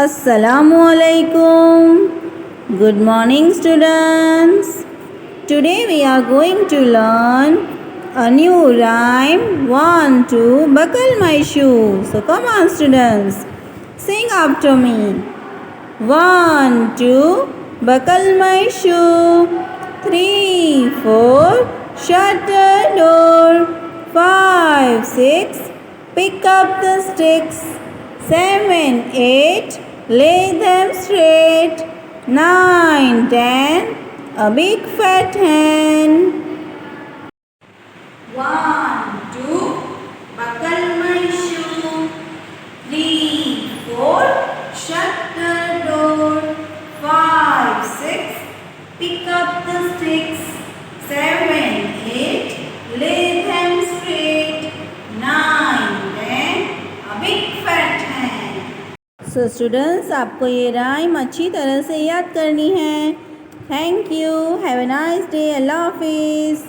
Assalamu alaikum. Good morning, students. Today we are going to learn a new rhyme. One, two, buckle my shoe. So come on, students, sing after me. One, two, buckle my shoe. Three, four, shut the door. Five, six, pick up the sticks. 7, 8, lay them straight. 9, 10, a big fat hen. 1, 2, buckle my shoe. 3, 4, shut the door. 5, 6, pick up the sticks. 7, 8, lay them straight. 9, 10, a big fat hen. So students, आपको ये rhyme अच्छी तरह से याद करनी है. Thank you. Have a nice day. Allah हाफिज़.